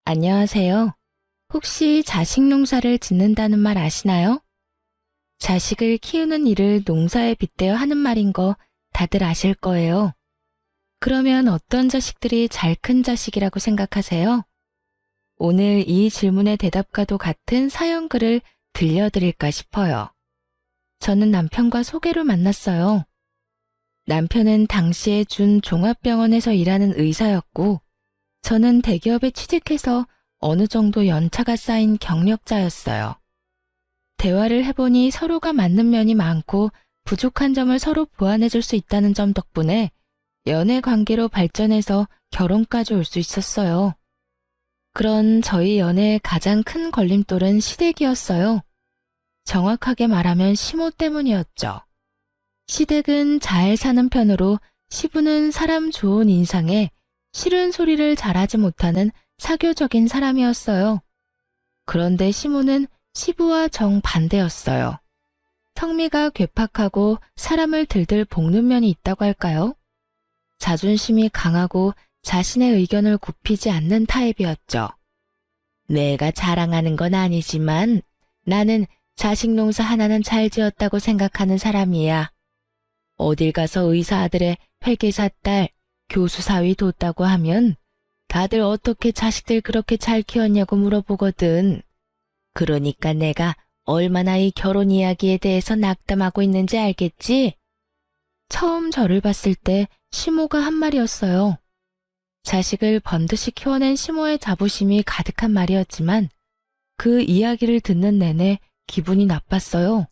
안녕하세요. 혹시 자식 농사를 짓는다는 말 아시나요? 자식을 키우는 일을 농사에 빗대어 하는 말인 거 다들 아실 거예요. 그러면 어떤 자식들이 잘 큰 자식이라고 생각하세요? 오늘 이 질문의 대답과도 같은 사연글을 들려드릴까 싶어요. 저는 남편과 소개로 만났어요. 남편은 당시에 준 종합병원에서 일하는 의사였고, 저는 대기업에 취직해서 어느 정도 연차가 쌓인 경력자였어요. 대화를 해보니 서로가 맞는 면이 많고 부족한 점을 서로 보완해 줄 수 있다는 점 덕분에 연애 관계로 발전해서 결혼까지 올 수 있었어요. 그런 저희 연애의 가장 큰 걸림돌은 시댁이었어요. 정확하게 말하면 시모 때문이었죠. 시댁은 잘 사는 편으로 시부는 사람 좋은 인상에 싫은 소리를 잘하지 못하는 사교적인 사람이었어요. 그런데 시모는 시부와 정반대였어요. 성미가 괴팍하고 사람을 들들 볶는 면이 있다고 할까요? 자존심이 강하고 자신의 의견을 굽히지 않는 타입이었죠. 내가 자랑하는 건 아니지만 나는 자식 농사 하나는 잘 지었다고 생각하는 사람이야. 어딜 가서 의사 아들의 회계사 딸, 교수 사위 뒀다고 하면 다들 어떻게 자식들 그렇게 잘 키웠냐고 물어보거든. 그러니까 내가 얼마나 이 결혼 이야기에 대해서 낙담하고 있는지 알겠지? 처음 저를 봤을 때 시모가 한 말이었어요. 자식을 번듯이 키워낸 시모의 자부심이 가득한 말이었지만 그 이야기를 듣는 내내 기분이 나빴어요.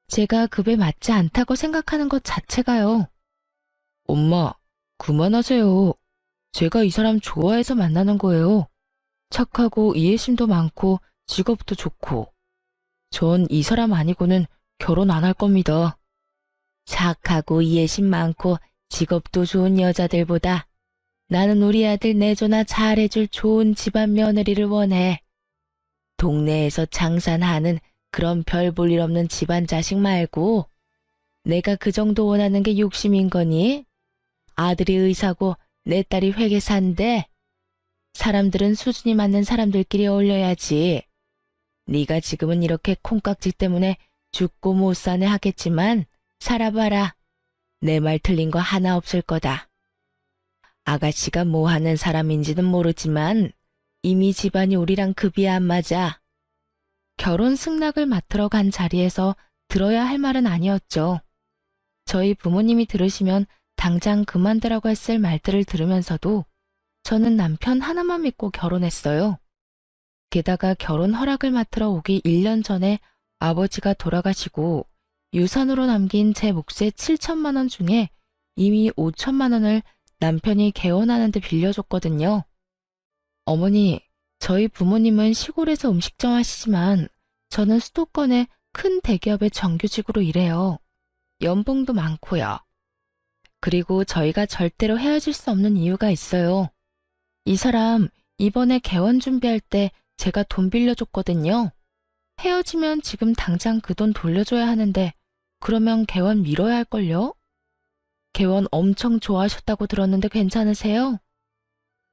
제가 급에 맞지 않다고 생각하는 것 자체가요. 엄마, 그만하세요. 제가 이 사람 좋아해서 만나는 거예요. 착하고 이해심도 많고 직업도 좋고. 전 이 사람 아니고는 결혼 안 할 겁니다. 착하고 이해심 많고 직업도 좋은 여자들보다 나는 우리 아들 내조나 잘해줄 좋은 집안 며느리를 원해. 동네에서 장산하는 그런 별 볼 일 없는 집안 자식 말고 내가 그 정도 원하는 게 욕심인 거니? 아들이 의사고 내 딸이 회계사인데 사람들은 수준이 맞는 사람들끼리 어울려야지. 네가 지금은 이렇게 콩깍지 때문에 죽고 못 사네 하겠지만 살아봐라. 내 말 틀린 거 하나 없을 거다. 아가씨가 뭐 하는 사람인지는 모르지만 이미 집안이 우리랑 급이 안 맞아. 결혼 승낙을 맡으러 간 자리에서 들어야 할 말은 아니었죠. 저희 부모님이 들으시면 당장 그만두라고 했을 말들을 들으면서도 저는 남편 하나만 믿고 결혼했어요. 게다가 결혼 허락을 맡으러 오기 1년 전에 아버지가 돌아가시고 유산으로 남긴 제 몫의 7천만 원 중에 이미 5천만 원을 남편이 개원하는 데 빌려줬거든요. 어머니, 저희 부모님은 시골에서 음식점 하시지만 저는 수도권의 큰 대기업의 정규직으로 일해요. 연봉도 많고요. 그리고 저희가 절대로 헤어질 수 없는 이유가 있어요. 이 사람 이번에 개원 준비할 때 제가 돈 빌려줬거든요. 헤어지면 지금 당장 그 돈 돌려줘야 하는데 그러면 개원 미뤄야 할걸요? 개원 엄청 좋아하셨다고 들었는데 괜찮으세요?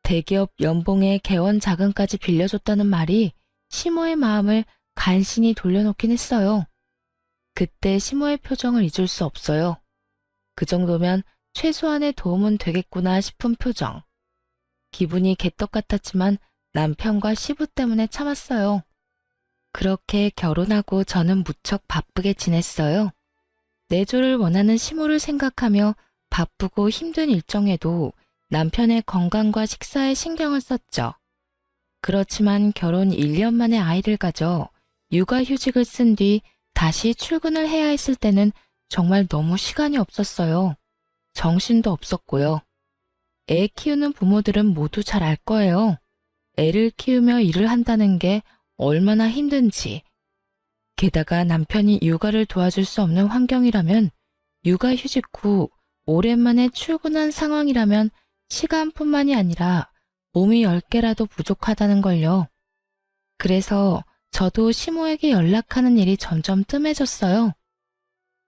대기업 연봉에 개원 자금까지 빌려줬다는 말이 시모의 마음을 간신히 돌려놓긴 했어요. 그때 시모의 표정을 잊을 수 없어요. 그 정도면 최소한의 도움은 되겠구나 싶은 표정. 기분이 개떡 같았지만 남편과 시부 때문에 참았어요. 그렇게 결혼하고 저는 무척 바쁘게 지냈어요. 내조를 원하는 시모를 생각하며 바쁘고 힘든 일정에도 남편의 건강과 식사에 신경을 썼죠. 그렇지만 결혼 1년 만에 아이를 가져 육아휴직을 쓴 뒤 다시 출근을 해야 했을 때는 정말 너무 시간이 없었어요. 정신도 없었고요. 애 키우는 부모들은 모두 잘 알 거예요. 애를 키우며 일을 한다는 게 얼마나 힘든지. 게다가 남편이 육아를 도와줄 수 없는 환경이라면 육아휴직 후 오랜만에 출근한 상황이라면 시간뿐만이 아니라 몸이 10개라도 부족하다는 걸요. 그래서 저도 시모에게 연락하는 일이 점점 뜸해졌어요.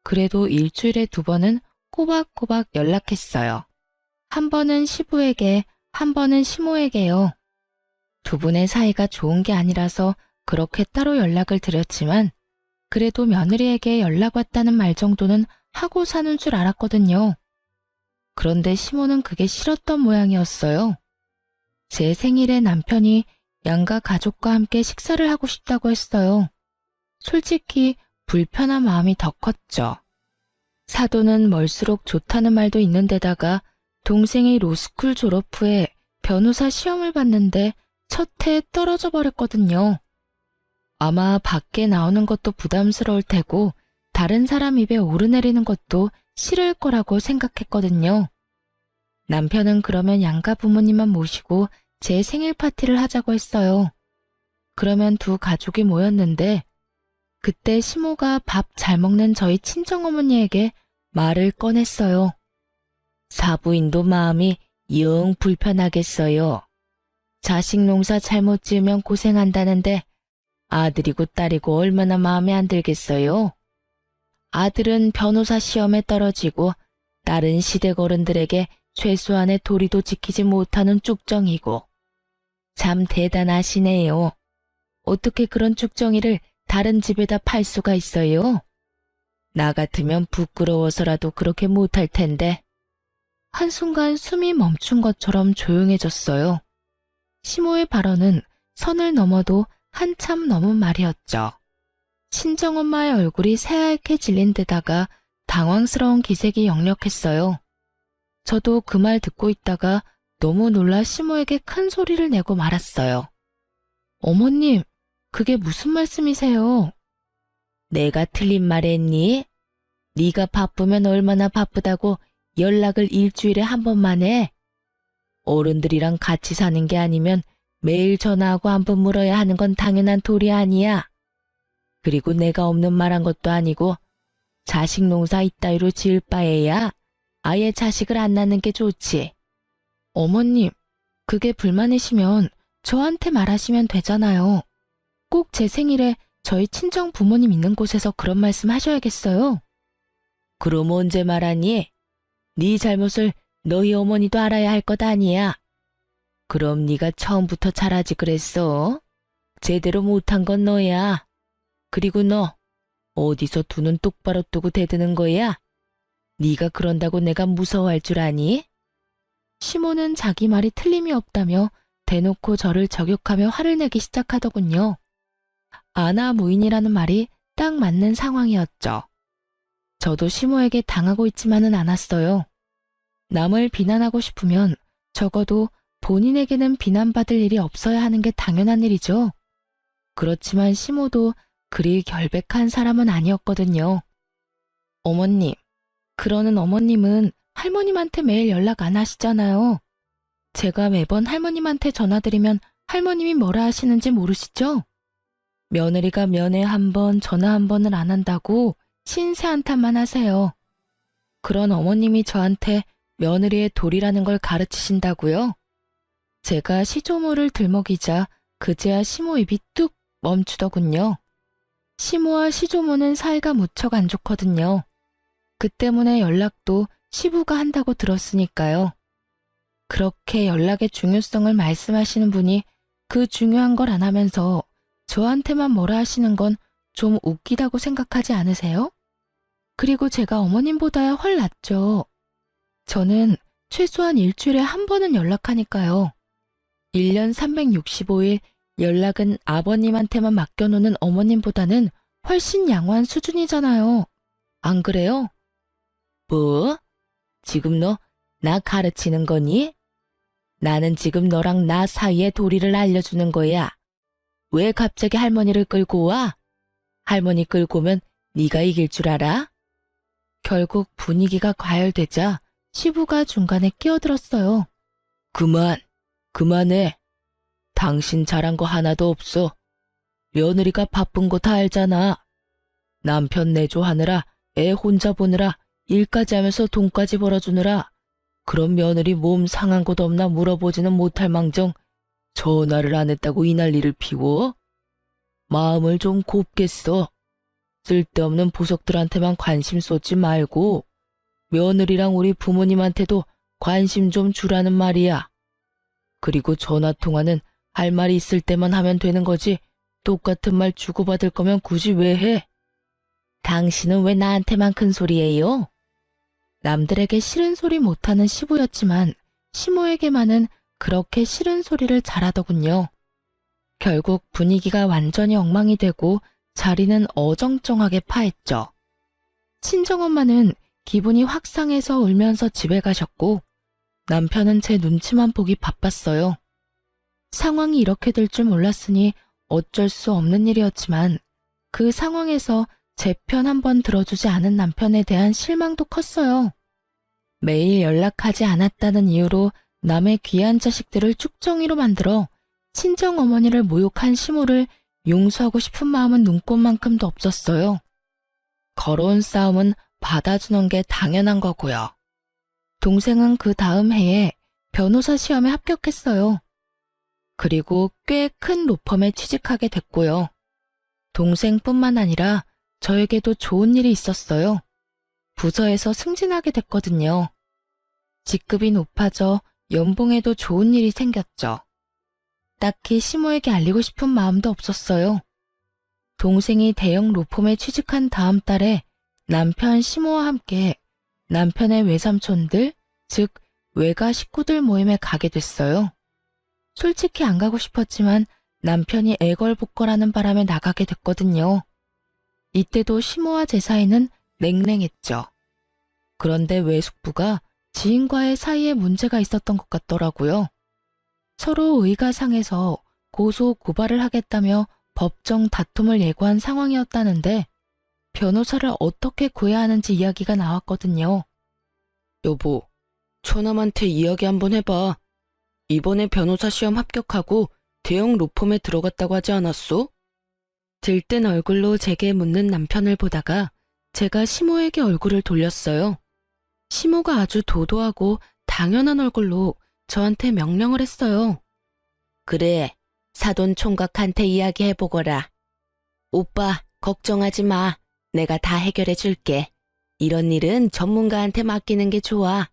그래도 일주일에 2번은 꼬박꼬박 연락했어요. 한 번은 시부에게, 한 번은 시모에게요. 두 분의 사이가 좋은 게 아니라서 그렇게 따로 연락을 드렸지만 그래도 며느리에게 연락 왔다는 말 정도는 하고 사는 줄 알았거든요. 그런데 시모는 그게 싫었던 모양이었어요. 제 생일에 남편이 양가 가족과 함께 식사를 하고 싶다고 했어요. 솔직히 불편한 마음이 더 컸죠. 사돈은 멀수록 좋다는 말도 있는데다가 동생이 로스쿨 졸업 후에 변호사 시험을 봤는데 첫 해에 떨어져 버렸거든요. 아마 밖에 나오는 것도 부담스러울 테고 다른 사람 입에 오르내리는 것도 싫을 거라고 생각했거든요. 남편은 그러면 양가 부모님만 모시고 제 생일 파티를 하자고 했어요. 그러면 두 가족이 모였는데 그때 시모가 밥 잘 먹는 저희 친정어머니에게 말을 꺼냈어요. 사부인도 마음이 영 불편하겠어요. 자식 농사 잘못 지으면 고생한다는데 아들이고 딸이고 얼마나 마음에 안 들겠어요. 아들은 변호사 시험에 떨어지고 딸은 시댁 어른들에게 최소한의 도리도 지키지 못하는 쭉정이고. 참 대단하시네요. 어떻게 그런 쭉정이를 다른 집에다 팔 수가 있어요? 나 같으면 부끄러워서라도 그렇게 못할 텐데. 한순간 숨이 멈춘 것처럼 조용해졌어요. 시모의 발언은 선을 넘어도 한참 넘은 말이었죠. 친정엄마의 얼굴이 새하얗게 질린 데다가 당황스러운 기색이 역력했어요. 저도 그 말 듣고 있다가 너무 놀라 시모에게 큰 소리를 내고 말았어요. 어머님, 그게 무슨 말씀이세요? 내가 틀린 말 했니? 네가 바쁘면 얼마나 바쁘다고 연락을 일주일에 한 번만 해? 어른들이랑 같이 사는 게 아니면 매일 전화하고 한 번 물어야 하는 건 당연한 도리 아니야. 그리고 내가 없는 말 한 것도 아니고 자식 농사 이따위로 지을 바에야 아예 자식을 안 낳는 게 좋지. 어머님, 그게 불만이시면 저한테 말하시면 되잖아요. 꼭 제 생일에 저희 친정 부모님 있는 곳에서 그런 말씀 하셔야겠어요. 그럼 언제 말하니? 네 잘못을 너희 어머니도 알아야 할 것 아니야. 그럼 네가 처음부터 잘하지 그랬어. 제대로 못한 건 너야. 그리고 너 어디서 두 눈 똑바로 뜨고 대드는 거야? 네가 그런다고 내가 무서워할 줄 아니? 시모는 자기 말이 틀림이 없다며 대놓고 저를 저격하며 화를 내기 시작하더군요. 아나무인이라는 말이 딱 맞는 상황이었죠. 저도 시모에게 당하고 있지만은 않았어요. 남을 비난하고 싶으면 적어도 본인에게는 비난받을 일이 없어야 하는 게 당연한 일이죠. 그렇지만 시모도 그리 결백한 사람은 아니었거든요. 어머님, 그러는 어머님은 할머님한테 매일 연락 안 하시잖아요. 제가 매번 할머님한테 전화드리면 할머님이 뭐라 하시는지 모르시죠? 며느리가 면회 한 번, 전화 한 번을 안 한다고 신세 한탄만 하세요. 그런 어머님이 저한테 며느리의 도리라는 걸 가르치신다고요? 제가 시조모를 들먹이자 그제야 시모 입이 뚝 멈추더군요. 시모와 시조모는 사이가 무척 안 좋거든요. 그 때문에 연락도 시부가 한다고 들었으니까요. 그렇게 연락의 중요성을 말씀하시는 분이 그 중요한 걸 안 하면서 저한테만 뭐라 하시는 건 좀 웃기다고 생각하지 않으세요? 그리고 제가 어머님보다야 훨 낫죠. 저는 최소한 일주일에 한 번은 연락하니까요. 1년 365일 연락은 아버님한테만 맡겨놓는 어머님보다는 훨씬 양호한 수준이잖아요. 안 그래요? 뭐? 지금 너 나 가르치는 거니? 나는 지금 너랑 나 사이의 도리를 알려주는 거야. 왜 갑자기 할머니를 끌고 와? 할머니 끌고 오면 네가 이길 줄 알아? 결국 분위기가 과열되자 시부가 중간에 끼어들었어요. 그만해. 당신 잘한 거 하나도 없어. 며느리가 바쁜 거 다 알잖아. 남편 내조하느라 애 혼자 보느라 일까지 하면서 돈까지 벌어주느라 그런 며느리 몸 상한 곳 없나 물어보지는 못할 망정 전화를 안 했다고 이 난리를 피워? 마음을 좀 곱게 써. 쓸데없는 보석들한테만 관심 쏟지 말고 며느리랑 우리 부모님한테도 관심 좀 주라는 말이야. 그리고 전화통화는 할 말이 있을 때만 하면 되는 거지. 똑같은 말 주고받을 거면 굳이 왜 해? 당신은 왜 나한테만 큰 소리예요? 남들에게 싫은 소리 못하는 시부였지만 시모에게만은 그렇게 싫은 소리를 잘하더군요. 결국 분위기가 완전히 엉망이 되고 자리는 어정쩡하게 파했죠. 친정엄마는 기분이 확 상해서 울면서 집에 가셨고 남편은 제 눈치만 보기 바빴어요. 상황이 이렇게 될 줄 몰랐으니 어쩔 수 없는 일이었지만 그 상황에서 제 편 한 번 들어주지 않은 남편에 대한 실망도 컸어요. 매일 연락하지 않았다는 이유로 남의 귀한 자식들을 쭉정이로 만들어 친정어머니를 모욕한 시모를 용서하고 싶은 마음은 눈꽃만큼도 없었어요. 걸어온 싸움은 받아주는 게 당연한 거고요. 동생은 그 다음 해에 변호사 시험에 합격했어요. 그리고 꽤 큰 로펌에 취직하게 됐고요. 동생뿐만 아니라 저에게도 좋은 일이 있었어요. 부서에서 승진하게 됐거든요. 직급이 높아져 연봉에도 좋은 일이 생겼죠. 딱히 시모에게 알리고 싶은 마음도 없었어요. 동생이 대형 로펌에 취직한 다음 달에 남편 시모와 함께 남편의 외삼촌들, 즉 외가 식구들 모임에 가게 됐어요. 솔직히 안 가고 싶었지만 남편이 애걸복걸하는 바람에 나가게 됐거든요. 이때도 시모와 제 사이는 냉랭했죠. 그런데 외숙부가 지인과의 사이에 문제가 있었던 것 같더라고요. 서로 의가 상해서 고소 고발을 하겠다며 법정 다툼을 예고한 상황이었다는데 변호사를 어떻게 구해야 하는지 이야기가 나왔거든요. 여보, 처남한테 이야기 한번 해봐. 이번에 변호사 시험 합격하고 대형 로펌에 들어갔다고 하지 않았어? 들뜬 얼굴로 제게 묻는 남편을 보다가 제가 시모에게 얼굴을 돌렸어요. 시모가 아주 도도하고 당연한 얼굴로 저한테 명령을 했어요. 그래, 사돈 총각한테 이야기해보거라. 오빠, 걱정하지 마. 내가 다 해결해 줄게. 이런 일은 전문가한테 맡기는 게 좋아.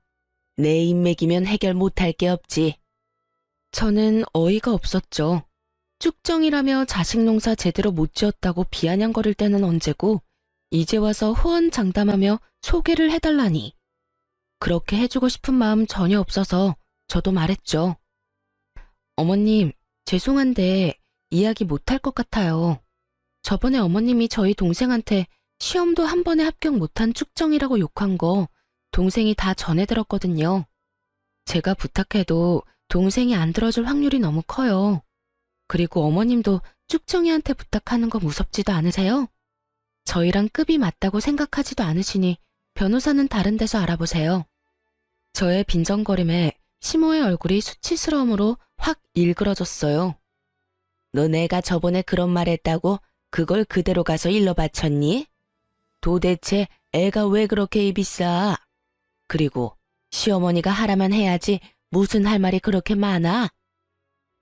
내 인맥이면 해결 못할 게 없지. 저는 어이가 없었죠. 쭉정이라며 자식 농사 제대로 못 지었다고 비아냥거릴 때는 언제고 이제 와서 호언장담하며 소개를 해달라니. 그렇게 해주고 싶은 마음 전혀 없어서 저도 말했죠. 어머님, 죄송한데 이야기 못할 것 같아요. 저번에 어머님이 저희 동생한테 시험도 한 번에 합격 못한 쭉정이라고 욕한 거 동생이 다 전해 들었거든요. 제가 부탁해도 동생이 안 들어줄 확률이 너무 커요. 그리고 어머님도 쭉정이한테 부탁하는 거 무섭지도 않으세요? 저희랑 급이 맞다고 생각하지도 않으시니 변호사는 다른 데서 알아보세요. 저의 빈정거림에 시모의 얼굴이 수치스러움으로 확 일그러졌어요. 너 내가 저번에 그런 말 했다고 그걸 그대로 가서 일러 바쳤니? 도대체 애가 왜 그렇게 입이 싸? 그리고 시어머니가 하라면 해야지 무슨 할 말이 그렇게 많아?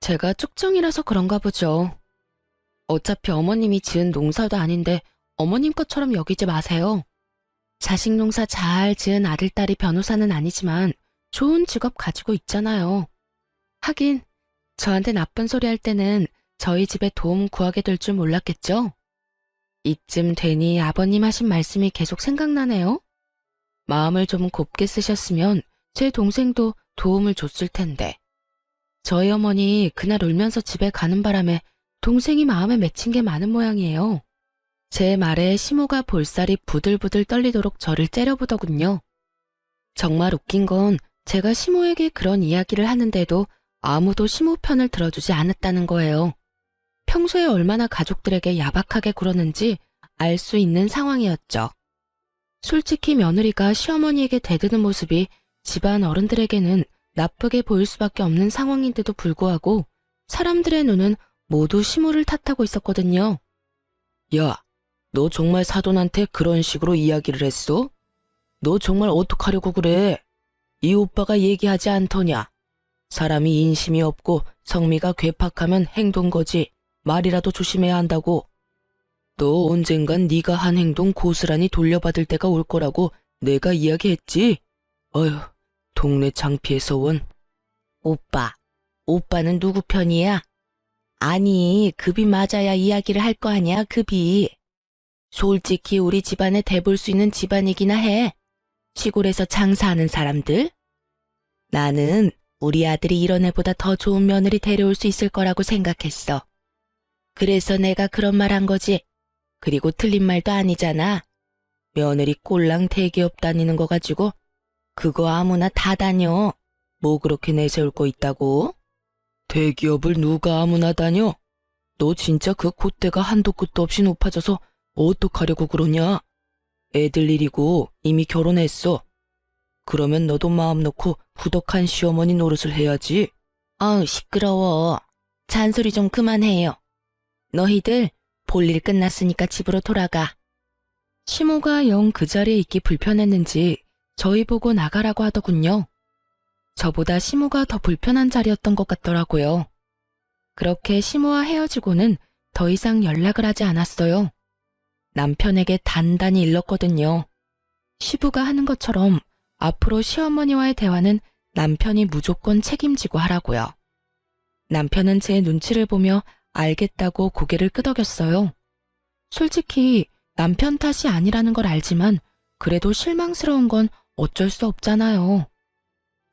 제가 쭉정이라서 그런가 보죠. 어차피 어머님이 지은 농사도 아닌데 어머님 것처럼 여기지 마세요. 자식 농사 잘 지은 아들딸이 변호사는 아니지만 좋은 직업 가지고 있잖아요. 하긴 저한테 나쁜 소리 할 때는 저희 집에 도움 구하게 될 줄 몰랐겠죠? 이쯤 되니 아버님 하신 말씀이 계속 생각나네요. 마음을 좀 곱게 쓰셨으면 제 동생도 도움을 줬을 텐데. 저희 어머니 그날 울면서 집에 가는 바람에 동생이 마음에 맺힌 게 많은 모양이에요. 제 말에 시모가 볼살이 부들부들 떨리도록 저를 째려보더군요. 정말 웃긴 건 제가 시모에게 그런 이야기를 하는데도 아무도 시모 편을 들어주지 않았다는 거예요. 평소에 얼마나 가족들에게 야박하게 굴었는지 알 수 있는 상황이었죠. 솔직히 며느리가 시어머니에게 대드는 모습이 집안 어른들에게는 나쁘게 보일 수밖에 없는 상황인데도 불구하고 사람들의 눈은 모두 시모를 탓하고 있었거든요. 야, 너 정말 사돈한테 그런 식으로 이야기를 했어? 너 정말 어떡하려고 그래? 이 오빠가 얘기하지 않더냐? 사람이 인심이 없고 성미가 괴팍하면 행동거지 말이라도 조심해야 한다고. 너 언젠간 네가 한 행동 고스란히 돌려받을 때가 올 거라고 내가 이야기했지? 어휴, 동네 창피해서 원. 오빠는 누구 편이야? 아니, 급이 맞아야 이야기를 할 거 아니야, 급이. 솔직히 우리 집안에 대볼 수 있는 집안이기나 해. 시골에서 장사하는 사람들. 나는 우리 아들이 이런 애보다 더 좋은 며느리 데려올 수 있을 거라고 생각했어. 그래서 내가 그런 말 한 거지. 그리고 틀린 말도 아니잖아. 며느리 꼴랑 대기업 다니는 거 가지고 그거 아무나 다 다녀. 뭐 그렇게 내세울 거 있다고? 대기업을 누가 아무나 다녀? 너 진짜 그 콧대가 한도 끝도 없이 높아져서 어떡하려고 그러냐? 애들 일이고 이미 결혼했어. 그러면 너도 마음 놓고 후덕한 시어머니 노릇을 해야지. 아우, 시끄러워. 잔소리 좀 그만해요. 너희들 볼일 끝났으니까 집으로 돌아가. 시모가 영 그 자리에 있기 불편했는지 저희 보고 나가라고 하더군요. 저보다 시모가 더 불편한 자리였던 것 같더라고요. 그렇게 시모와 헤어지고는 더 이상 연락을 하지 않았어요. 남편에게 단단히 일렀거든요. 시부가 하는 것처럼 앞으로 시어머니와의 대화는 남편이 무조건 책임지고 하라고요. 남편은 제 눈치를 보며 알겠다고 고개를 끄덕였어요. 솔직히 남편 탓이 아니라는 걸 알지만 그래도 실망스러운 건 어쩔 수 없잖아요.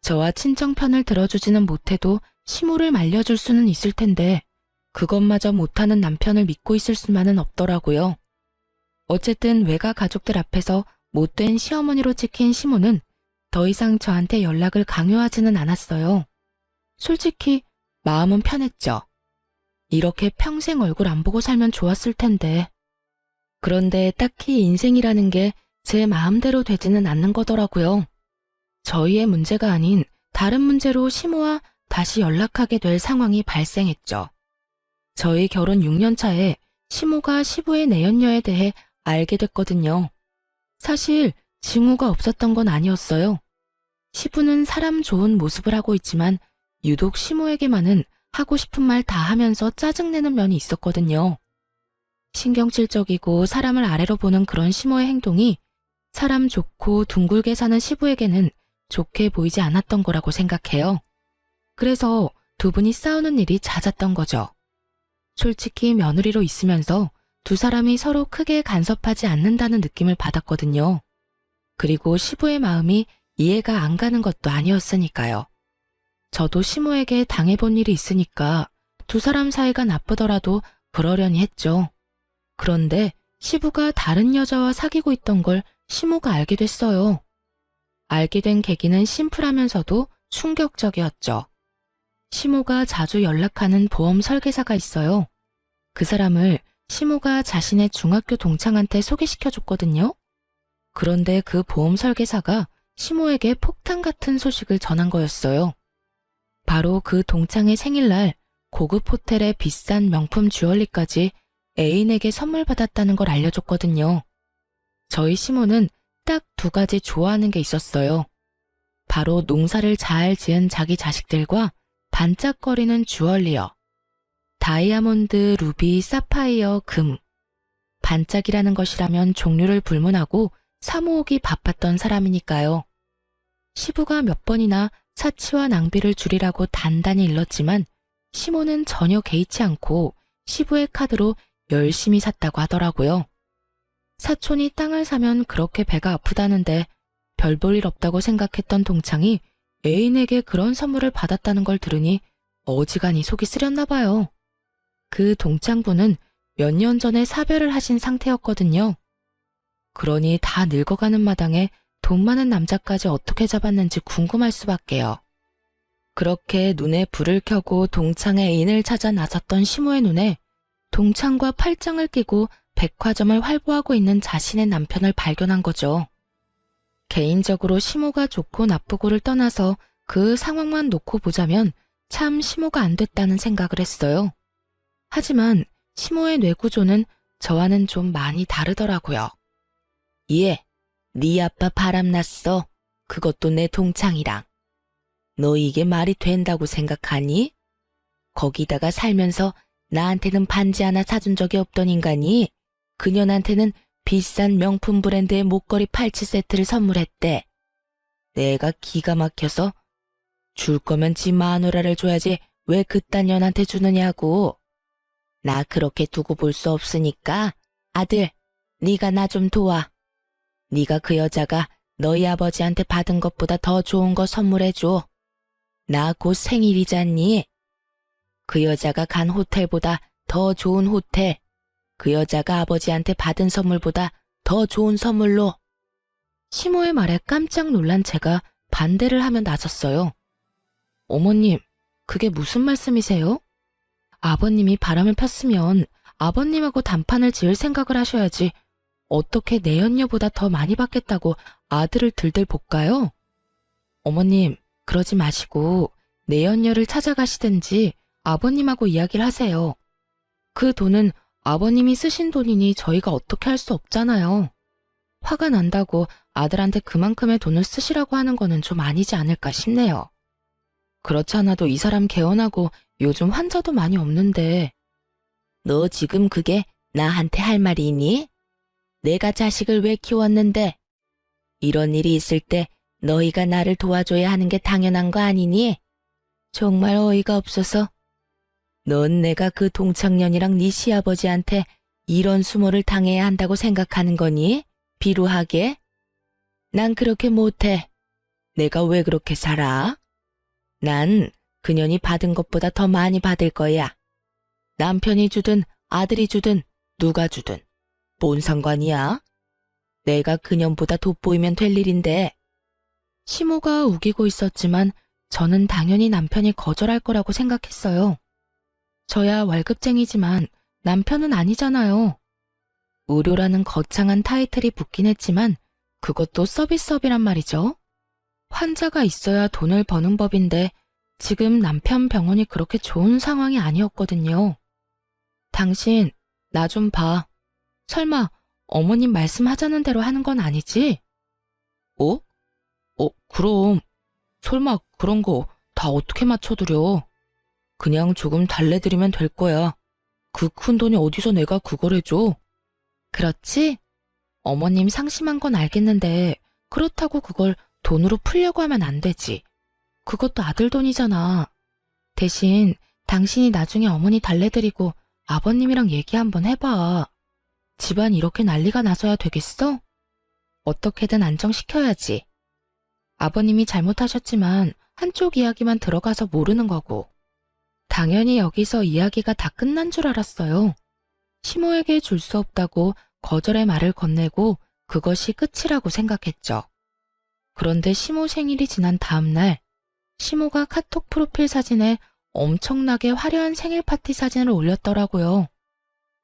저와 친정 편을 들어주지는 못해도 시모를 말려줄 수는 있을 텐데 그것마저 못하는 남편을 믿고 있을 수만은 없더라고요. 어쨌든 외가 가족들 앞에서 못된 시어머니로 찍힌 시모는 더 이상 저한테 연락을 강요하지는 않았어요. 솔직히 마음은 편했죠. 이렇게 평생 얼굴 안 보고 살면 좋았을 텐데. 그런데 딱히 인생이라는 게 제 마음대로 되지는 않는 거더라고요. 저희의 문제가 아닌 다른 문제로 시모와 다시 연락하게 될 상황이 발생했죠. 저희 결혼 6년 차에 시모가 시부의 내연녀에 대해 알게 됐거든요. 사실 징후가 없었던 건 아니었어요. 시부는 사람 좋은 모습을 하고 있지만 유독 시모에게만은 하고 싶은 말 다 하면서 짜증내는 면이 있었거든요. 신경질적이고 사람을 아래로 보는 그런 시모의 행동이 사람 좋고 둥글게 사는 시부에게는 좋게 보이지 않았던 거라고 생각해요. 그래서 두 분이 싸우는 일이 잦았던 거죠. 솔직히 며느리로 있으면서 두 사람이 서로 크게 간섭하지 않는다는 느낌을 받았거든요. 그리고 시부의 마음이 이해가 안 가는 것도 아니었으니까요. 저도 시모에게 당해본 일이 있으니까 두 사람 사이가 나쁘더라도 그러려니 했죠. 그런데 시부가 다른 여자와 사귀고 있던 걸 시모가 알게 됐어요. 알게 된 계기는 심플하면서도 충격적이었죠. 시모가 자주 연락하는 보험 설계사가 있어요. 그 사람을 시모가 자신의 중학교 동창한테 소개시켜줬거든요. 그런데 그 보험 설계사가 시모에게 폭탄 같은 소식을 전한 거였어요. 바로 그 동창의 생일날 고급 호텔의 비싼 명품 주얼리까지 애인에게 선물 받았다는 걸 알려줬거든요. 저희 시모는 딱 두 가지 좋아하는 게 있었어요. 바로 농사를 잘 지은 자기 자식들과 반짝거리는 주얼리요. 다이아몬드, 루비, 사파이어, 금. 반짝이라는 것이라면 종류를 불문하고 사모으기 바빴던 사람이니까요. 시부가 몇 번이나 사치와 낭비를 줄이라고 단단히 일렀지만 시모는 전혀 개의치 않고 시부의 카드로 열심히 샀다고 하더라고요. 사촌이 땅을 사면 그렇게 배가 아프다는데 별 볼 일 없다고 생각했던 동창이 애인에게 그런 선물을 받았다는 걸 들으니 어지간히 속이 쓰렸나 봐요. 그 동창분은 몇 년 전에 사별을 하신 상태였거든요. 그러니 다 늙어가는 마당에 돈 많은 남자까지 어떻게 잡았는지 궁금할 수밖에요. 그렇게 눈에 불을 켜고 동창의 애인을 찾아 나섰던 시모의 눈에 동창과 팔짱을 끼고 백화점을 활보하고 있는 자신의 남편을 발견한 거죠. 개인적으로 시모가 좋고 나쁘고를 떠나서 그 상황만 놓고 보자면 참 시모가 안 됐다는 생각을 했어요. 하지만 시모의 뇌구조는 저와는 좀 많이 다르더라고요. 예, 네 아빠 바람났어. 그것도 내 동창이랑. 너 이게 말이 된다고 생각하니? 거기다가 살면서 나한테는 반지 하나 사준 적이 없던 인간이 그년한테는 비싼 명품 브랜드의 목걸이 팔찌 세트를 선물했대. 내가 기가 막혀서 줄 거면 지 마누라를 줘야지 왜 그딴 년한테 주느냐고. 나 그렇게 두고 볼 수 없으니까 아들, 네가 나 좀 도와. 네가 그 여자가 너희 아버지한테 받은 것보다 더 좋은 거 선물해줘. 나 곧 생일이잖니. 그 여자가 간 호텔보다 더 좋은 호텔, 그 여자가 아버지한테 받은 선물보다 더 좋은 선물로. 시모의 말에 깜짝 놀란 제가 반대를 하며 나섰어요. 어머님, 그게 무슨 말씀이세요? 아버님이 바람을 폈으면 아버님하고 단판을 지을 생각을 하셔야지 어떻게 내연녀보다 더 많이 받겠다고 아들을 들들 볶아요? 어머님, 그러지 마시고 내연녀를 찾아가시든지 아버님하고 이야기를 하세요. 그 돈은 아버님이 쓰신 돈이니 저희가 어떻게 할 수 없잖아요. 화가 난다고 아들한테 그만큼의 돈을 쓰시라고 하는 거는 좀 아니지 않을까 싶네요. 그렇지 않아도 이 사람 개원하고 요즘 환자도 많이 없는데. 너 지금 그게 나한테 할 말이니? 내가 자식을 왜 키웠는데? 이런 일이 있을 때 너희가 나를 도와줘야 하는 게 당연한 거 아니니? 정말 어이가 없어서. 넌 내가 그 동창년이랑 네 시아버지한테 이런 수모를 당해야 한다고 생각하는 거니? 비루하게? 난 그렇게 못해. 내가 왜 그렇게 살아? 난 그년이 받은 것보다 더 많이 받을 거야. 남편이 주든 아들이 주든 누가 주든 뭔 상관이야? 내가 그년보다 돋보이면 될 일인데. 시모가 우기고 있었지만 저는 당연히 남편이 거절할 거라고 생각했어요. 저야 월급쟁이지만 남편은 아니잖아요. 의료라는 거창한 타이틀이 붙긴 했지만 그것도 서비스업이란 말이죠. 환자가 있어야 돈을 버는 법인데 지금 남편 병원이 그렇게 좋은 상황이 아니었거든요. 당신, 나 좀 봐. 설마 어머님 말씀하자는 대로 하는 건 아니지? 어? 그럼. 설마 그런 거 다 어떻게 맞춰드려? 그냥 조금 달래드리면 될 거야. 그 큰 돈이 어디서 내가 그걸 해줘? 그렇지? 어머님 상심한 건 알겠는데 그렇다고 그걸 돈으로 풀려고 하면 안 되지. 그것도 아들 돈이잖아. 대신 당신이 나중에 어머니 달래드리고 아버님이랑 얘기 한번 해봐. 집안 이렇게 난리가 나서야 되겠어? 어떻게든 안정시켜야지. 아버님이 잘못하셨지만 한쪽 이야기만 들어가서 모르는 거고. 당연히 여기서 이야기가 다 끝난 줄 알았어요. 시모에게 줄 수 없다고 거절의 말을 건네고 그것이 끝이라고 생각했죠. 그런데 시모 생일이 지난 다음 날, 시모가 카톡 프로필 사진에 엄청나게 화려한 생일 파티 사진을 올렸더라고요.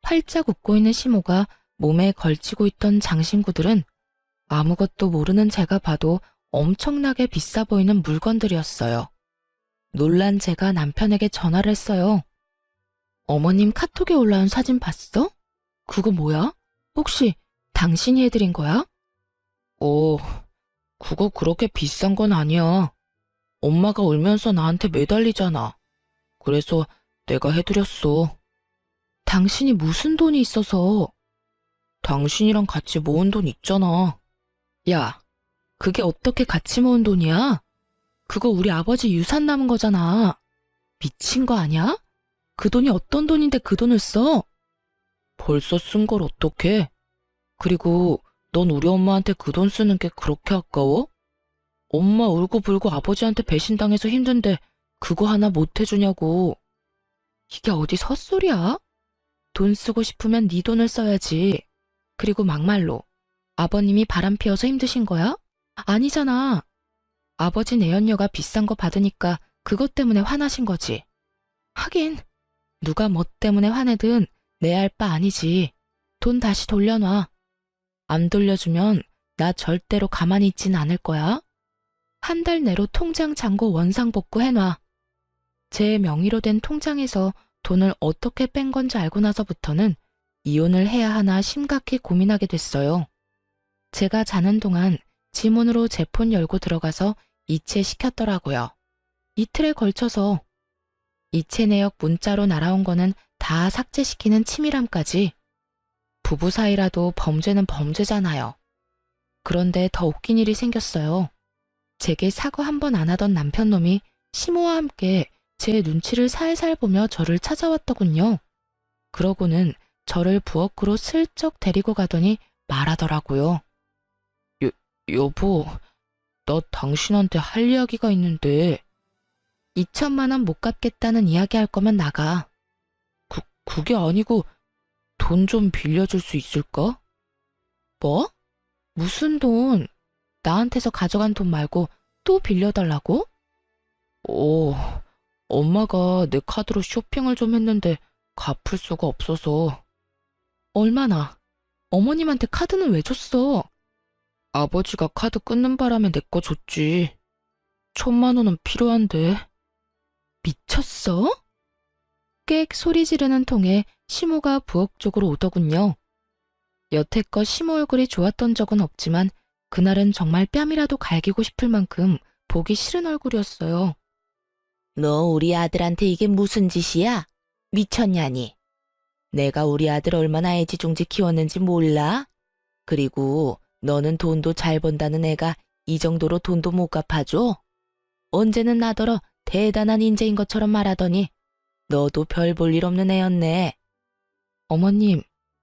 활짝 웃고 있는 시모가 몸에 걸치고 있던 장신구들은 아무것도 모르는 제가 봐도 엄청나게 비싸 보이는 물건들이었어요. 놀란 제가 남편에게 전화를 했어요. 어머님 카톡에 올라온 사진 봤어? 그거 뭐야? 혹시 당신이 해드린 거야? 그거 그렇게 비싼 건 아니야. 엄마가 울면서 나한테 매달리잖아. 그래서 내가 해드렸어. 당신이 무슨 돈이 있어서? 당신이랑 같이 모은 돈 있잖아. 야, 그게 어떻게 같이 모은 돈이야? 그거 우리 아버지 유산 남은 거잖아. 미친 거 아니야? 그 돈이 어떤 돈인데 그 돈을 써? 벌써 쓴 걸 어떡해? 그리고 넌 우리 엄마한테 그 돈 쓰는 게 그렇게 아까워? 엄마 울고불고 아버지한테 배신당해서 힘든데 그거 하나 못 해주냐고. 이게 어디 헛소리야? 돈 쓰고 싶으면 네 돈을 써야지. 그리고 막말로 아버님이 바람 피워서 힘드신 거야? 아니잖아. 아버지 내연녀가 비싼 거 받으니까 그것 때문에 화나신 거지. 하긴 누가 뭐 때문에 화내든 내 알 바 아니지. 돈 다시 돌려놔. 안 돌려주면 나 절대로 가만히 있진 않을 거야. 한 달 내로 통장 잔고 원상복구 해놔. 제 명의로 된 통장에서 돈을 어떻게 뺀 건지 알고 나서부터는 이혼을 해야 하나 심각히 고민하게 됐어요. 제가 자는 동안 지문으로 제 폰 열고 들어가서 이체시켰더라고요. 이틀에 걸쳐서. 이체 내역 문자로 날아온 거는 다 삭제시키는 치밀함까지. 부부 사이라도 범죄는 범죄잖아요. 그런데 더 웃긴 일이 생겼어요. 제게 사과 한 번 안 하던 남편놈이 시모와 함께 제 눈치를 살살 보며 저를 찾아왔더군요. 그러고는 저를 부엌으로 슬쩍 데리고 가더니 말하더라고요. 여보, 나 당신한테 할 이야기가 있는데. 2천만 원 못 갚겠다는 이야기 할 거면 나가. 그게 아니고 돈 좀 빌려줄 수 있을까? 뭐? 무슨 돈? 나한테서 가져간 돈 말고 또 빌려달라고? 엄마가 내 카드로 쇼핑을 좀 했는데 갚을 수가 없어서. 얼마나? 어머님한테 카드는 왜 줬어? 아버지가 카드 끊는 바람에 내 거 줬지. 1,000만 원은 필요한데. 미쳤어? 꽥 소리 지르는 통에 시모가 부엌 쪽으로 오더군요. 여태껏 시모 얼굴이 좋았던 적은 없지만 그날은 정말 뺨이라도 갈기고 싶을 만큼 보기 싫은 얼굴이었어요. 너 우리 아들한테 이게 무슨 짓이야? 미쳤냐니? 내가 우리 아들 얼마나 애지중지 키웠는지 몰라? 그리고 너는 돈도 잘 번다는 애가 이 정도로 돈도 못 갚아줘? 언제는 나더러 대단한 인재인 것처럼 말하더니 너도 별 볼 일 없는 애였네. 어머님,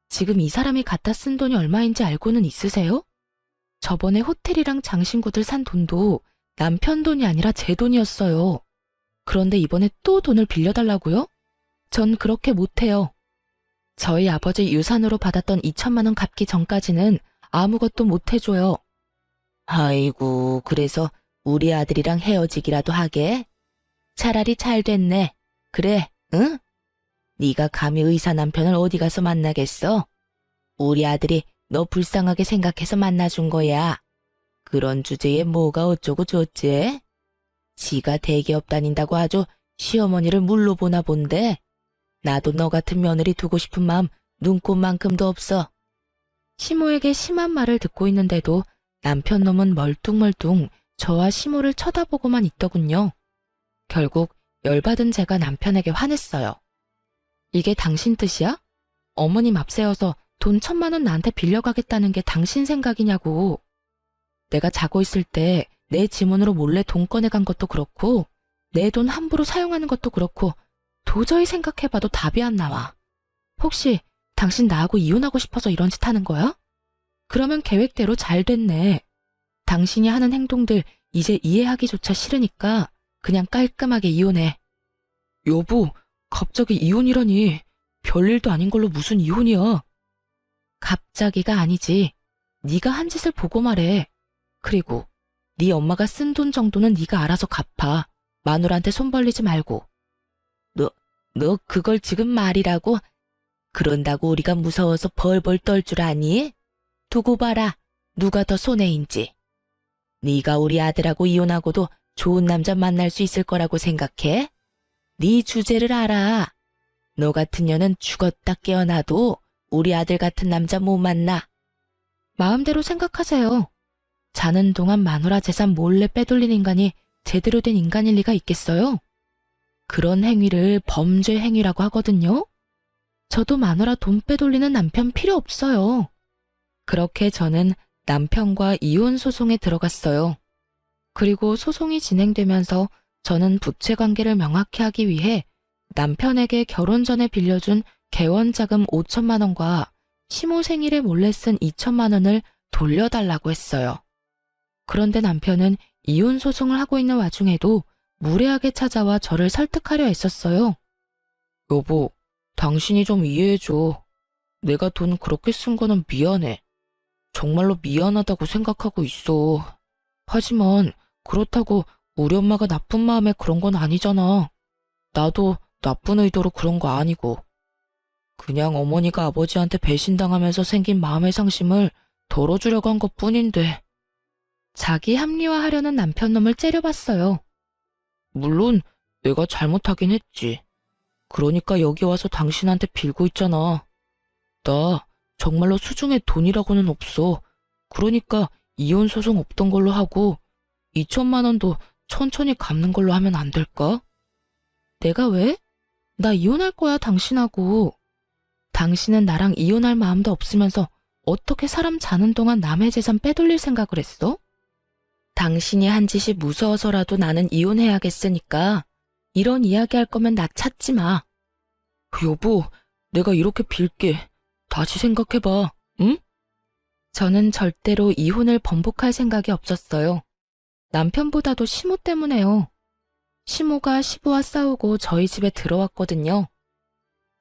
지금 이 사람이 갖다 쓴 돈이 얼마인지 알고는 있으세요? 저번에 호텔이랑 장신구들 산 돈도 남편 돈이 아니라 제 돈이었어요. 그런데 이번에 또 돈을 빌려달라고요? 전 그렇게 못해요. 저희 아버지 유산으로 받았던 2천만 원 갚기 전까지는 아무것도 못해줘요. 아이고, 그래서 우리 아들이랑 헤어지기라도 하게? 차라리 잘 됐네. 그래, 응? 네가 감히 의사 남편을 어디 가서 만나겠어? 우리 아들이 너 불쌍하게 생각해서 만나준 거야. 그런 주제에 뭐가 어쩌고 저쩌지? 지가 대기업 다닌다고 아주 시어머니를 물로 보나 본데 나도 너 같은 며느리 두고 싶은 마음 눈꼽만큼도 없어. 시모에게 심한 말을 듣고 있는데도 남편 놈은 멀뚱멀뚱 저와 시모를 쳐다보고만 있더군요. 결국 열받은 제가 남편에게 화냈어요. 이게 당신 뜻이야? 어머님 앞세워서 돈 1,000만 원 나한테 빌려가겠다는 게 당신 생각이냐고. 내가 자고 있을 때 내 지문으로 몰래 돈 꺼내간 것도 그렇고 내 돈 함부로 사용하는 것도 그렇고 도저히 생각해봐도 답이 안 나와. 혹시 당신 나하고 이혼하고 싶어서 이런 짓 하는 거야? 그러면 계획대로 잘 됐네. 당신이 하는 행동들 이제 이해하기조차 싫으니까 그냥 깔끔하게 이혼해. 여보, 갑자기 이혼이라니. 별일도 아닌 걸로 무슨 이혼이야. 갑자기가 아니지. 네가 한 짓을 보고 말해. 그리고 네 엄마가 쓴 돈 정도는 네가 알아서 갚아. 마누라한테 손 벌리지 말고. 너 그걸 지금 말이라고? 그런다고 우리가 무서워서 벌벌 떨 줄 아니? 두고 봐라. 누가 더 손해인지. 네가 우리 아들하고 이혼하고도 좋은 남자 만날 수 있을 거라고 생각해? 네 주제를 알아. 너 같은 년은 죽었다 깨어나도 우리 아들 같은 남자 못 만나. 마음대로 생각하세요. 자는 동안 마누라 재산 몰래 빼돌린 인간이 제대로 된 인간일 리가 있겠어요? 그런 행위를 범죄 행위라고 하거든요. 저도 마누라 돈 빼돌리는 남편 필요 없어요. 그렇게 저는 남편과 이혼 소송에 들어갔어요. 그리고 소송이 진행되면서 저는 부채 관계를 명확히 하기 위해 남편에게 결혼 전에 빌려준 개원자금 5천만 원과 시모 생일에 몰래 쓴 2천만 원을 돌려달라고 했어요. 그런데 남편은 이혼 소송을 하고 있는 와중에도 무례하게 찾아와 저를 설득하려 했었어요. 여보, 당신이 좀 이해해줘. 내가 돈 그렇게 쓴 거는 미안해. 정말로 미안하다고 생각하고 있어. 하지만 그렇다고 우리 엄마가 나쁜 마음에 그런 건 아니잖아. 나도 나쁜 의도로 그런 거 아니고. 그냥 어머니가 아버지한테 배신당하면서 생긴 마음의 상심을 덜어주려고 한 것뿐인데. 자기 합리화하려는 남편 놈을 째려봤어요. 물론 내가 잘못하긴 했지. 그러니까 여기 와서 당신한테 빌고 있잖아. 나 정말로 수중에 돈이라고는 없어. 그러니까 이혼 소송 없던 걸로 하고 2천만 원도 천천히 갚는 걸로 하면 안 될까? 내가 왜? 나 이혼할 거야, 당신하고. 당신은 나랑 이혼할 마음도 없으면서 어떻게 사람 자는 동안 남의 재산 빼돌릴 생각을 했어? 당신이 한 짓이 무서워서라도 나는 이혼해야겠으니까 이런 이야기 할 거면 나 찾지 마. 여보, 내가 이렇게 빌게. 다시 생각해봐, 응? 저는 절대로 이혼을 번복할 생각이 없었어요. 남편보다도 시모 때문에요. 시모가 시부와 싸우고 저희 집에 들어왔거든요.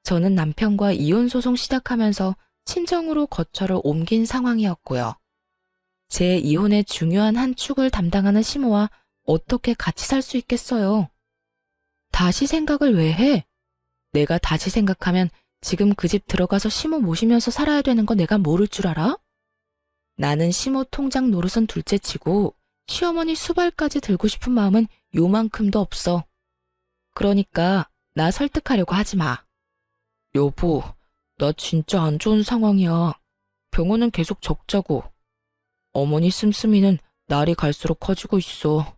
저는 남편과 이혼 소송 시작하면서 친정으로 거처를 옮긴 상황이었고요. 제 이혼의 중요한 한 축을 담당하는 시모와 어떻게 같이 살 수 있겠어요? 다시 생각을 왜 해? 내가 다시 생각하면 지금 그 집 들어가서 시모 모시면서 살아야 되는 거 내가 모를 줄 알아? 나는 시모 통장 노릇은 둘째치고 시어머니 수발까지 들고 싶은 마음은 요만큼도 없어. 그러니까 나 설득하려고 하지 마. 여보, 나 진짜 안 좋은 상황이야. 병원은 계속 적자고. 어머니 씀씀이는 날이 갈수록 커지고 있어.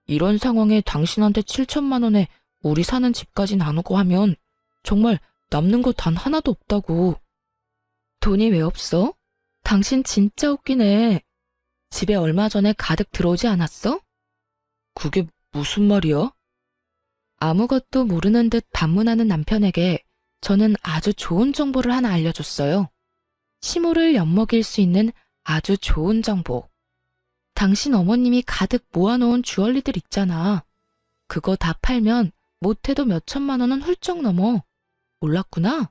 이런 상황에 당신한테 7천만 원에 우리 사는 집까지 나누고 하면 정말 남는 거 단 하나도 없다고. 돈이 왜 없어? 당신 진짜 웃기네. 집에 얼마 전에 가득 들어오지 않았어? 그게 무슨 말이야? 아무것도 모르는 듯 반문하는 남편에게 저는 아주 좋은 정보를 하나 알려줬어요. 시모를 엿먹일 수 있는 아주 좋은 정보. 당신 어머님이 가득 모아놓은 주얼리들 있잖아. 그거 다 팔면 못해도 몇 천만 원은 훌쩍 넘어. 몰랐구나?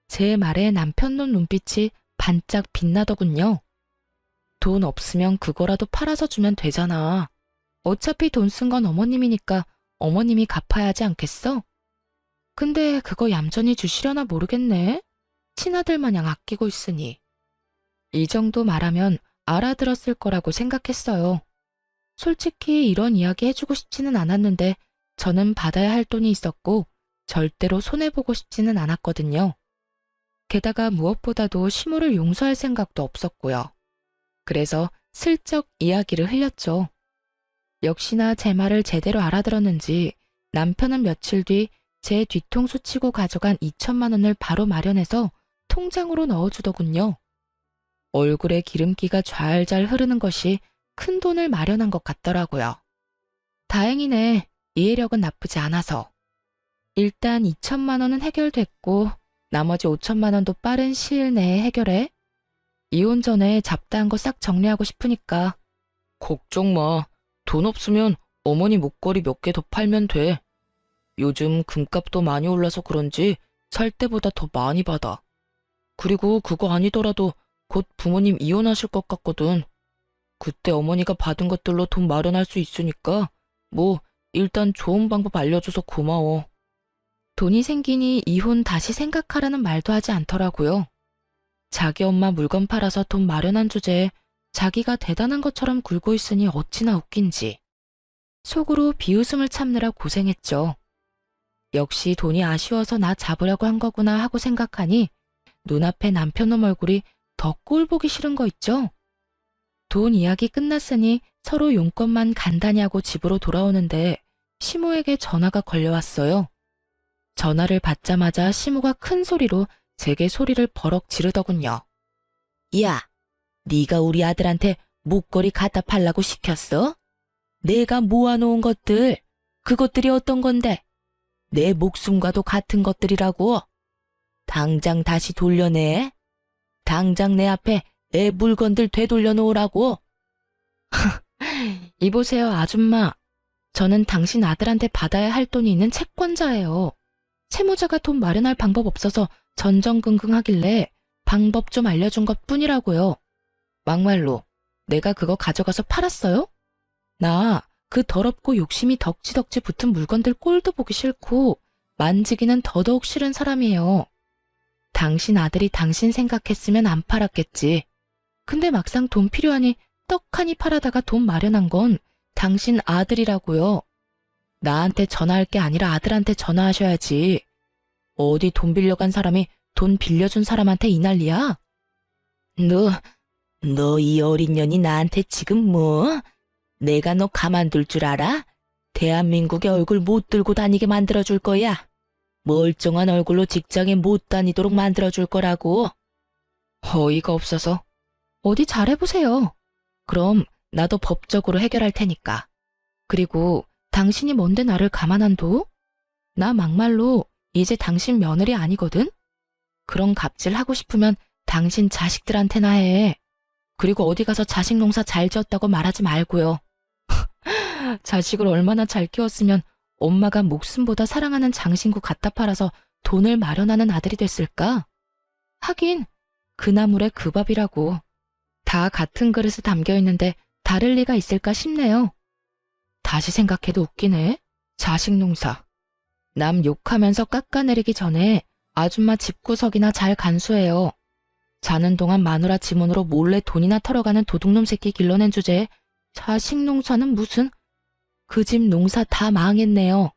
제 말에 남편 눈 눈빛이 반짝 빛나더군요. 돈 없으면 그거라도 팔아서 주면 되잖아. 어차피 돈 쓴 건 어머님이니까 어머님이 갚아야 하지 않겠어? 근데 그거 얌전히 주시려나 모르겠네. 친아들 마냥 아끼고 있으니. 이 정도 말하면 알아들었을 거라고 생각했어요. 솔직히 이런 이야기 해주고 싶지는 않았는데 저는 받아야 할 돈이 있었고 절대로 손해보고 싶지는 않았거든요. 게다가 무엇보다도 시모를 용서할 생각도 없었고요. 그래서 슬쩍 이야기를 흘렸죠. 역시나 제 말을 제대로 알아들었는지 남편은 며칠 뒤 제 뒤통수 치고 가져간 2천만 원을 바로 마련해서 통장으로 넣어주더군요. 얼굴에 기름기가 좔좔 흐르는 것이 큰 돈을 마련한 것 같더라고요. 다행이네. 이해력은 나쁘지 않아서. 일단 2천만 원은 해결됐고 나머지 5천만 원도 빠른 시일 내에 해결해. 이혼 전에 잡다한 거 싹 정리하고 싶으니까. 걱정 마. 돈 없으면 어머니 목걸이 몇 개 더 팔면 돼. 요즘 금값도 많이 올라서 그런지 살 때보다 더 많이 받아. 그리고 그거 아니더라도 곧 부모님 이혼하실 것 같거든. 그때 어머니가 받은 것들로 돈 마련할 수 있으니까 뭐 일단 좋은 방법 알려줘서 고마워. 돈이 생기니 이혼 다시 생각하라는 말도 하지 않더라고요. 자기 엄마 물건 팔아서 돈 마련한 주제에 자기가 대단한 것처럼 굴고 있으니 어찌나 웃긴지. 속으로 비웃음을 참느라 고생했죠. 역시 돈이 아쉬워서 나 잡으려고 한 거구나 하고 생각하니 눈앞에 남편놈 얼굴이 더 꼴 보기 싫은 거 있죠? 돈 이야기 끝났으니 서로 용건만 간단히 하고 집으로 돌아오는데 시모에게 전화가 걸려왔어요. 전화를 받자마자 시모가 큰 소리로 제게 소리를 버럭 지르더군요. 야, 네가 우리 아들한테 목걸이 갖다 팔라고 시켰어? 내가 모아놓은 것들, 그것들이 어떤 건데? 내 목숨과도 같은 것들이라고. 당장 다시 돌려내. 당장 내 앞에 내 물건들 되돌려 놓으라고. 이보세요, 아줌마. 저는 당신 아들한테 받아야 할 돈이 있는 채권자예요. 채무자가 돈 마련할 방법 없어서 전전긍긍하길래 방법 좀 알려준 것 뿐이라고요. 막말로 내가 그거 가져가서 팔았어요? 나 그 더럽고 욕심이 덕지덕지 붙은 물건들 꼴도 보기 싫고 만지기는 더더욱 싫은 사람이에요. 당신 아들이 당신 생각했으면 안 팔았겠지. 근데 막상 돈 필요하니 떡하니 팔아다가 돈 마련한 건 당신 아들이라고요. 나한테 전화할 게 아니라 아들한테 전화하셔야지. 어디 돈 빌려간 사람이 돈 빌려준 사람한테 이 난리야? 너 이 어린 년이 나한테 지금 뭐? 내가 너 가만둘 줄 알아? 대한민국의 얼굴 못 들고 다니게 만들어줄 거야. 멀쩡한 얼굴로 직장에 못 다니도록 만들어줄 거라고. 어이가 없어서. 어디 잘해보세요. 그럼 나도 법적으로 해결할 테니까. 그리고 당신이 뭔데 나를 가만 안 둬? 나 막말로 이제 당신 며느리 아니거든? 그런 갑질 하고 싶으면 당신 자식들한테나 해. 그리고 어디 가서 자식 농사 잘 지었다고 말하지 말고요. 자식을 얼마나 잘 키웠으면 엄마가 목숨보다 사랑하는 장신구 갖다 팔아서 돈을 마련하는 아들이 됐을까? 하긴 그 나물의 그 밥이라고. 다 같은 그릇에 담겨 있는데 다를 리가 있을까 싶네요. 다시 생각해도 웃기네. 자식 농사. 남 욕하면서 깎아내리기 전에 아줌마 집구석이나 잘 간수해요. 자는 동안 마누라 지문으로 몰래 돈이나 털어가는 도둑놈 새끼 길러낸 주제에 자식 농사는 무슨. 그 집 농사 다 망했네요.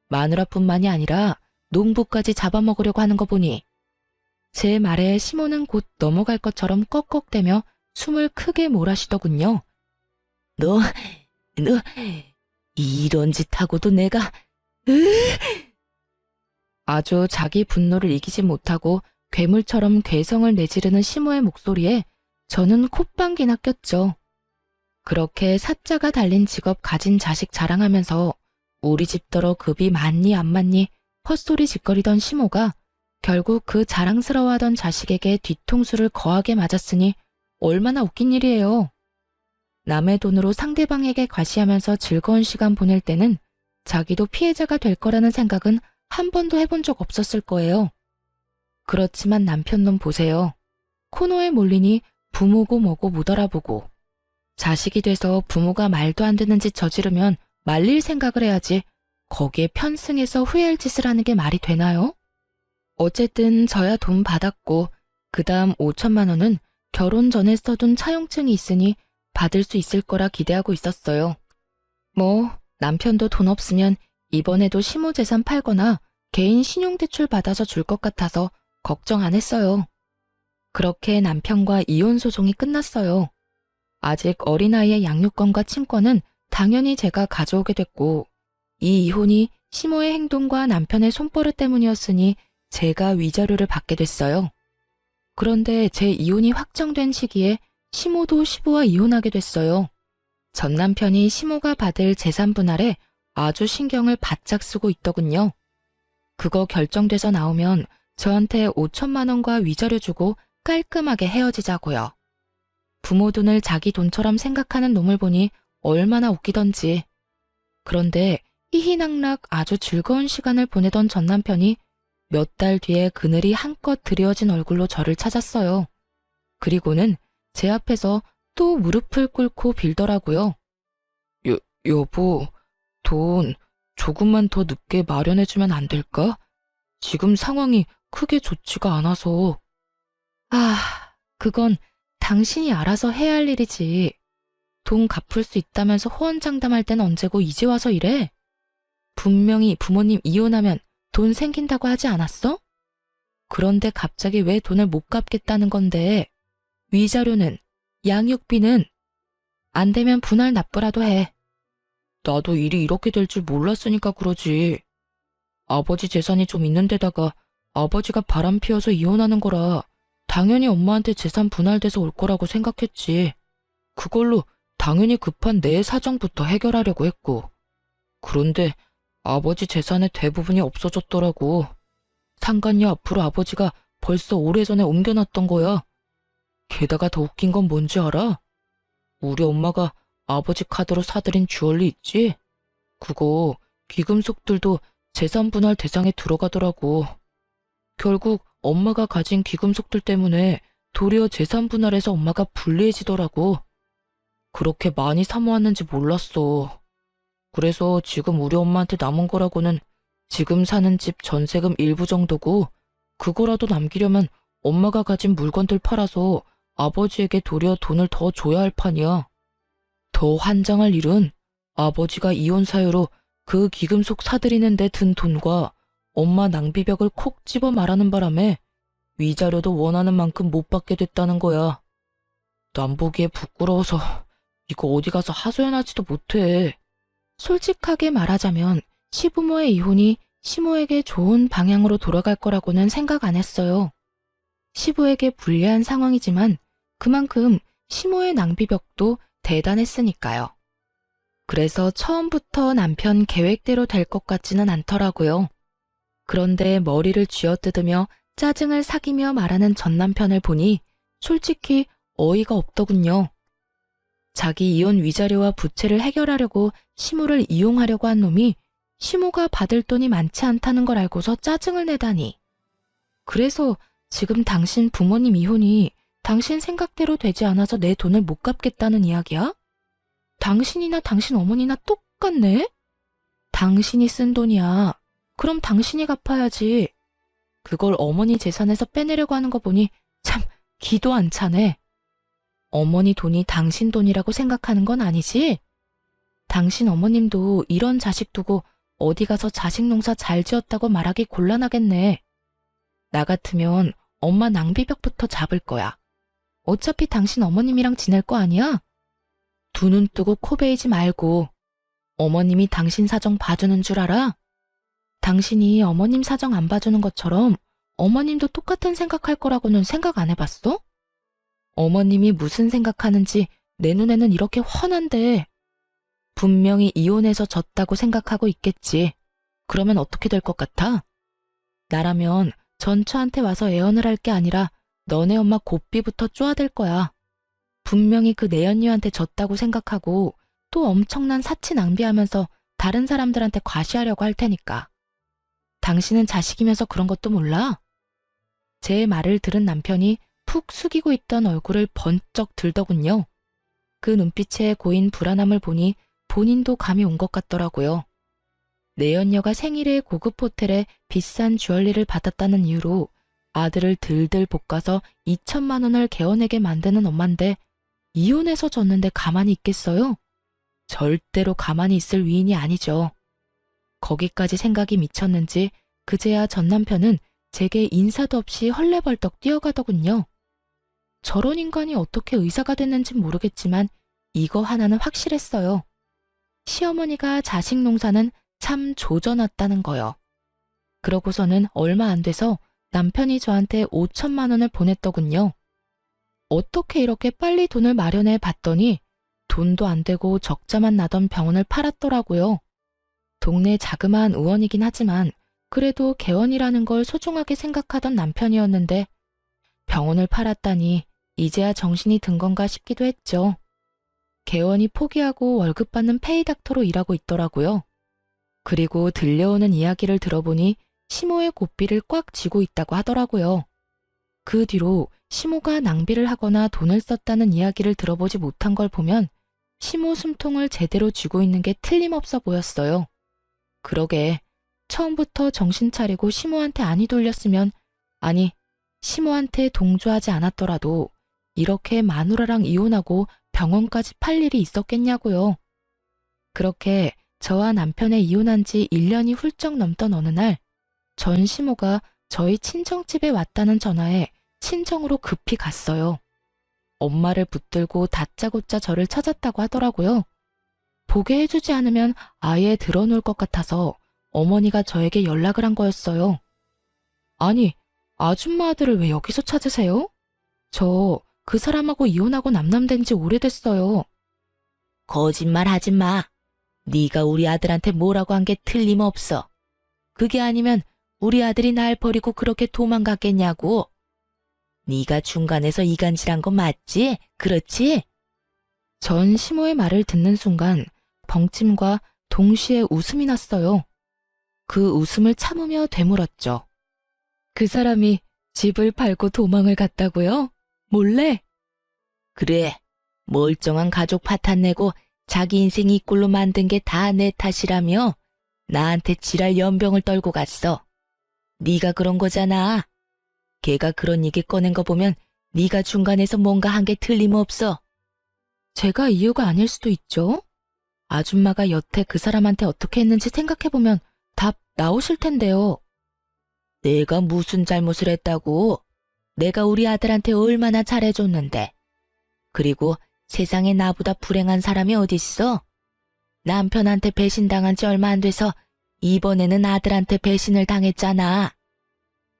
마누라뿐만이 아니라 농부까지 잡아먹으려고 하는 거 보니 제 말에 시모는 곧 넘어갈 것처럼 꺽꺽대며 숨을 크게 몰아쉬더군요. 너 이런 짓 하고도 내가 아주 자기 분노를 이기지 못하고 괴물처럼 괴성을 내지르는 시모의 목소리에 저는 콧방귀나 꼈죠. 그렇게 사자가 달린 직업 가진 자식 자랑하면서 우리 집더러 급이 많니 안 많니 헛소리 짓거리던 시모가 결국 그 자랑스러워하던 자식에게 뒤통수를 거하게 맞았으니 얼마나 웃긴 일이에요. 남의 돈으로 상대방에게 과시하면서 즐거운 시간 보낼 때는 자기도 피해자가 될 거라는 생각은 한 번도 해본 적 없었을 거예요. 그렇지만 남편놈 보세요. 코너에 몰리니 부모고 뭐고 못 알아보고 자식이 돼서 부모가 말도 안 되는 짓 저지르면 말릴 생각을 해야지 거기에 편승해서 후회할 짓을 하는 게 말이 되나요? 어쨌든 저야 돈 받았고 그 다음 5천만 원은 결혼 전에 써둔 차용증이 있으니 받을 수 있을 거라 기대하고 있었어요. 뭐 남편도 돈 없으면 이번에도 시모 재산 팔거나 개인 신용대출 받아서 줄 것 같아서 걱정 안 했어요. 그렇게 남편과 이혼 소송이 끝났어요. 아직 어린아이의 양육권과 친권은 당연히 제가 가져오게 됐고 이 이혼이 시모의 행동과 남편의 손버릇 때문이었으니 제가 위자료를 받게 됐어요. 그런데 제 이혼이 확정된 시기에 시모도 시부와 이혼하게 됐어요. 전 남편이 시모가 받을 재산 분할에 아주 신경을 바짝 쓰고 있더군요. 그거 결정돼서 나오면 저한테 5천만 원과 위자료 주고 깔끔하게 헤어지자고요. 부모 돈을 자기 돈처럼 생각하는 놈을 보니 얼마나 웃기던지. 그런데 희희낙낙 아주 즐거운 시간을 보내던 전 남편이 몇 달 뒤에 그늘이 한껏 드리워진 얼굴로 저를 찾았어요. 그리고는 제 앞에서 또 무릎을 꿇고 빌더라고요. 여보, 돈 조금만 더 늦게 마련해주면 안 될까? 지금 상황이 크게 좋지가 않아서. 그건 당신이 알아서 해야 할 일이지. 돈 갚을 수 있다면서 호언장담할 땐 언제고 이제 와서 이래? 분명히 부모님 이혼하면 돈 생긴다고 하지 않았어? 그런데 갑자기 왜 돈을 못 갚겠다는 건데? 위자료는? 양육비는? 안 되면 분할 납부라도 해. 나도 일이 이렇게 될 줄 몰랐으니까 그러지. 아버지 재산이 좀 있는 데다가 아버지가 바람 피워서 이혼하는 거라 당연히 엄마한테 재산 분할돼서 올 거라고 생각했지. 그걸로 당연히 급한 내 사정부터 해결하려고 했고. 그런데 아버지 재산의 대부분이 없어졌더라고. 상간녀 앞으로 아버지가 벌써 오래전에 옮겨놨던 거야. 게다가 더 웃긴 건 뭔지 알아? 우리 엄마가 아버지 카드로 사들인 주얼리 있지? 그거 귀금속들도 재산 분할 대상에 들어가더라고. 결국 엄마가 가진 귀금속들 때문에 도리어 재산 분할에서 엄마가 불리해지더라고. 그렇게 많이 사모았는지 몰랐어. 그래서 지금 우리 엄마한테 남은 거라고는 지금 사는 집 전세금 일부 정도고 그거라도 남기려면 엄마가 가진 물건들 팔아서 아버지에게 도리어 돈을 더 줘야 할 판이야. 더 환장할 일은 아버지가 이혼 사유로 그 기금속 사들이는 데 든 돈과 엄마 낭비벽을 콕 집어 말하는 바람에 위자료도 원하는 만큼 못 받게 됐다는 거야. 남 보기에 부끄러워서 이거 어디 가서 하소연하지도 못해. 솔직하게 말하자면 시부모의 이혼이 시모에게 좋은 방향으로 돌아갈 거라고는 생각 안 했어요. 시부에게 불리한 상황이지만 그만큼 시모의 낭비벽도 대단했으니까요. 그래서 처음부터 남편 계획대로 될 것 같지는 않더라고요. 그런데 머리를 쥐어뜯으며 짜증을 삭이며 말하는 전 남편을 보니 솔직히 어이가 없더군요. 자기 이혼 위자료와 부채를 해결하려고 시모를 이용하려고 한 놈이 시모가 받을 돈이 많지 않다는 걸 알고서 짜증을 내다니. 그래서 지금 당신 부모님 이혼이 당신 생각대로 되지 않아서 내 돈을 못 갚겠다는 이야기야? 당신이나 당신 어머니나 똑같네? 당신이 쓴 돈이야. 그럼 당신이 갚아야지. 그걸 어머니 재산에서 빼내려고 하는 거 보니 참 기도 안 차네. 어머니 돈이 당신 돈이라고 생각하는 건 아니지? 당신 어머님도 이런 자식 두고 어디 가서 자식 농사 잘 지었다고 말하기 곤란하겠네. 나 같으면 엄마 낭비벽부터 잡을 거야. 어차피 당신 어머님이랑 지낼 거 아니야? 두 눈 뜨고 코 베이지 말고. 어머님이 당신 사정 봐주는 줄 알아? 당신이 어머님 사정 안 봐주는 것처럼 어머님도 똑같은 생각할 거라고는 생각 안 해봤어? 어머님이 무슨 생각하는지 내 눈에는 이렇게 훤한데. 분명히 이혼해서 졌다고 생각하고 있겠지. 그러면 어떻게 될 것 같아? 나라면 전처한테 와서 애원을 할 게 아니라 너네 엄마 고삐부터 쪼아댈 거야. 분명히 그 내연녀한테 졌다고 생각하고 또 엄청난 사치 낭비하면서 다른 사람들한테 과시하려고 할 테니까. 당신은 자식이면서 그런 것도 몰라? 제 말을 들은 남편이 푹 숙이고 있던 얼굴을 번쩍 들더군요. 그 눈빛에 고인 불안함을 보니 본인도 감이 온 것 같더라고요. 내연녀가 생일에 고급 호텔에 비싼 주얼리를 받았다는 이유로 아들을 들들 볶아서 2천만 원을 개어내게 만드는 엄마인데 이혼해서 졌는데 가만히 있겠어요? 절대로 가만히 있을 위인이 아니죠. 거기까지 생각이 미쳤는지 그제야 전 남편은 제게 인사도 없이 헐레벌떡 뛰어가더군요. 저런 인간이 어떻게 의사가 됐는진 모르겠지만 이거 하나는 확실했어요. 시어머니가 자식 농사는 참 조져놨다는 거요. 그러고서는 얼마 안 돼서 남편이 저한테 5천만 원을 보냈더군요. 어떻게 이렇게 빨리 돈을 마련해 봤더니 돈도 안 되고 적자만 나던 병원을 팔았더라고요. 동네 자그마한 의원이긴 하지만 그래도 개원이라는 걸 소중하게 생각하던 남편이었는데 병원을 팔았다니 이제야 정신이 든 건가 싶기도 했죠. 개원이 포기하고 월급 받는 페이닥터로 일하고 있더라고요. 그리고 들려오는 이야기를 들어보니 시모의 고삐를 꽉 쥐고 있다고 하더라고요. 그 뒤로 시모가 낭비를 하거나 돈을 썼다는 이야기를 들어보지 못한 걸 보면 시모 숨통을 제대로 쥐고 있는 게 틀림없어 보였어요. 그러게 처음부터 정신 차리고 시모한테 안이 돌렸으면, 아니 시모한테 동조하지 않았더라도 이렇게 마누라랑 이혼하고 병원까지 팔 일이 있었겠냐고요. 그렇게 저와 남편의 이혼한 지 1년이 훌쩍 넘던 어느 날 전 시모가 저희 친정집에 왔다는 전화에 친정으로 급히 갔어요. 엄마를 붙들고 다짜고짜 저를 찾았다고 하더라고요. 보게 해주지 않으면 아예 드러놓을 것 같아서 어머니가 저에게 연락을 한 거였어요. 아니, 아줌마 아들을 왜 여기서 찾으세요? 저 그 사람하고 이혼하고 남남된 지 오래됐어요. 거짓말 하지 마. 네가 우리 아들한테 뭐라고 한 게 틀림없어. 그게 아니면 우리 아들이 날 버리고 그렇게 도망갔겠냐고. 네가 중간에서 이간질한 거 맞지? 그렇지? 전 시모의 말을 듣는 순간 벙찜과 동시에 웃음이 났어요. 그 웃음을 참으며 되물었죠. 그 사람이 집을 팔고 도망을 갔다고요? 몰래? 그래, 멀쩡한 가족 파탄 내고 자기 인생 이 꼴로 만든 게 다 내 탓이라며 나한테 지랄 연병을 떨고 갔어. 네가 그런 거잖아. 걔가 그런 얘기 꺼낸 거 보면 네가 중간에서 뭔가 한 게 틀림없어. 제가 이유가 아닐 수도 있죠. 아줌마가 여태 그 사람한테 어떻게 했는지 생각해보면 답 나오실 텐데요. 내가 무슨 잘못을 했다고? 내가 우리 아들한테 얼마나 잘해줬는데. 그리고 세상에 나보다 불행한 사람이 어딨어? 남편한테 배신당한 지 얼마 안 돼서 이번에는 아들한테 배신을 당했잖아.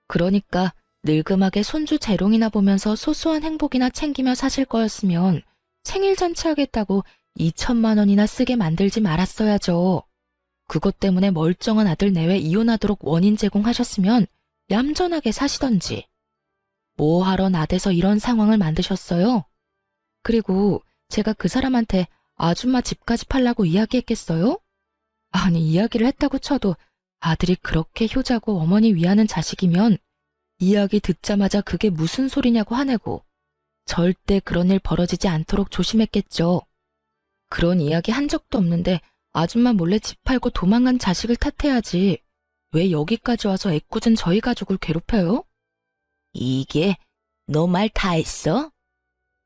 그러니까 늙음하게 손주 재롱이나 보면서 소소한 행복이나 챙기며 사실 거였으면 생일 잔치하겠다고 2천만 원이나 쓰게 만들지 말았어야죠. 그것 때문에 멀쩡한 아들 내외 이혼하도록 원인 제공하셨으면 얌전하게 사시던지. 뭐하러 나대서 이런 상황을 만드셨어요? 그리고 제가 그 사람한테 아줌마 집까지 팔라고 이야기했겠어요? 아니, 이야기를 했다고 쳐도 아들이 그렇게 효자고 어머니 위하는 자식이면 이야기 듣자마자 그게 무슨 소리냐고 화내고 절대 그런 일 벌어지지 않도록 조심했겠죠. 그런 이야기 한 적도 없는데 아줌마 몰래 집 팔고 도망간 자식을 탓해야지. 왜 여기까지 와서 애꿎은 저희 가족을 괴롭혀요? 이게 너 말 다 했어?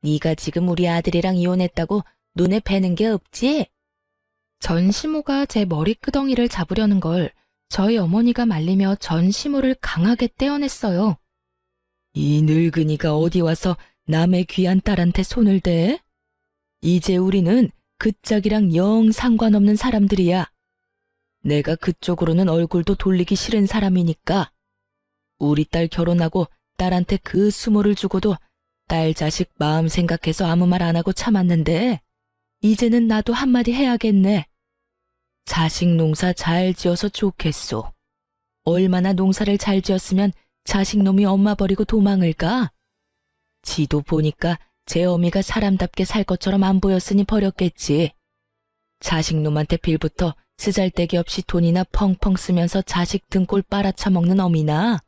네가 지금 우리 아들이랑 이혼했다고 눈에 뵈는 게 없지? 전 시모가 제 머리끄덩이를 잡으려는 걸 저희 어머니가 말리며 전 시모를 강하게 떼어냈어요. 이 늙은이가 어디 와서 남의 귀한 딸한테 손을 대? 이제 우리는 그 짝이랑 영 상관없는 사람들이야. 내가 그쪽으로는 얼굴도 돌리기 싫은 사람이니까. 우리 딸 결혼하고 딸한테 그 수모를 주고도 딸 자식 마음 생각해서 아무 말 안 하고 참았는데 이제는 나도 한마디 해야겠네. 자식 농사 잘 지어서 좋겠소. 얼마나 농사를 잘 지었으면 자식놈이 엄마 버리고 도망을 가? 지도 보니까 제 어미가 사람답게 살 것처럼 안 보였으니 버렸겠지. 자식놈한테 빌부터 쓰잘데기 없이 돈이나 펑펑 쓰면서 자식 등골 빨아쳐먹는 어미나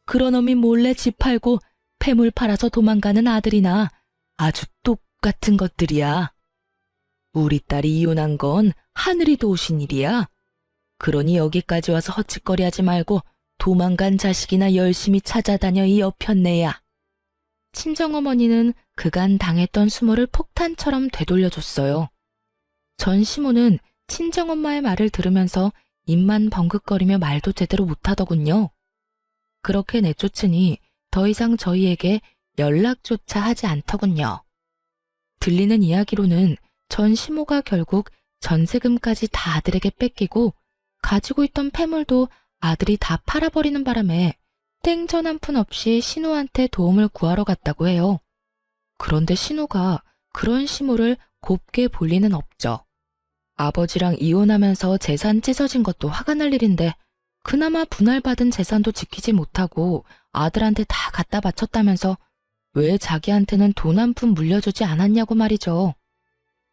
그런 어미 몰래 집 팔고 폐물 팔아서 도망가는 아들이나 아주 똑같은 것들이야. 우리 딸이 이혼한 건 하늘이 도우신 일이야. 그러니 여기까지 와서 헛짓거리하지 말고 도망간 자식이나 열심히 찾아다녀 이 여편네야. 친정어머니는 그간 당했던 수모를 폭탄처럼 되돌려줬어요. 전 시모는 친정엄마의 말을 들으면서 입만 벙긋거리며 말도 제대로 못하더군요. 그렇게 내쫓으니 더 이상 저희에게 연락조차 하지 않더군요. 들리는 이야기로는 전 시모가 결국 전세금까지 다 아들에게 뺏기고 가지고 있던 폐물도 아들이 다 팔아버리는 바람에 땡전 한 푼 없이 신우한테 도움을 구하러 갔다고 해요. 그런데 신우가 그런 시모를 곱게 볼 리는 없죠. 아버지랑 이혼하면서 재산 찢어진 것도 화가 날 일인데 그나마 분할받은 재산도 지키지 못하고 아들한테 다 갖다 바쳤다면서 왜 자기한테는 돈 한 푼 물려주지 않았냐고 말이죠.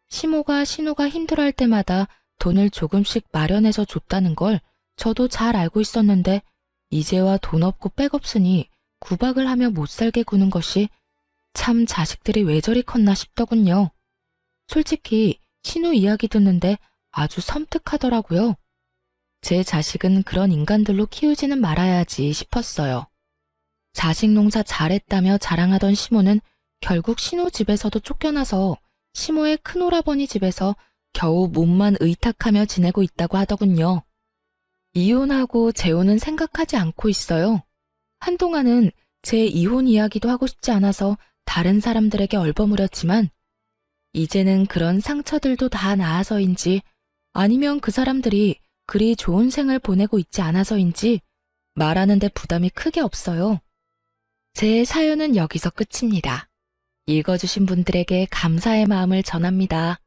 시모가 신우가 힘들어할 때마다 돈을 조금씩 마련해서 줬다는 걸 저도 잘 알고 있었는데 이제와 돈 없고 백 없으니 구박을 하며 못 살게 구는 것이 참 자식들이 왜 저리 컸나 싶더군요. 솔직히 신우 이야기 듣는데 아주 섬뜩하더라고요. 제 자식은 그런 인간들로 키우지는 말아야지 싶었어요. 자식 농사 잘했다며 자랑하던 시모는 결국 신우 집에서도 쫓겨나서 시모의 큰오라버니 집에서 겨우 몸만 의탁하며 지내고 있다고 하더군요. 이혼하고 재혼은 생각하지 않고 있어요. 한동안은 제 이혼 이야기도 하고 싶지 않아서 다른 사람들에게 얼버무렸지만 이제는 그런 상처들도 다 나아서인지 아니면 그 사람들이 그리 좋은 생을 보내고 있지 않아서인지 말하는데 부담이 크게 없어요. 제 사연은 여기서 끝입니다. 읽어주신 분들에게 감사의 마음을 전합니다.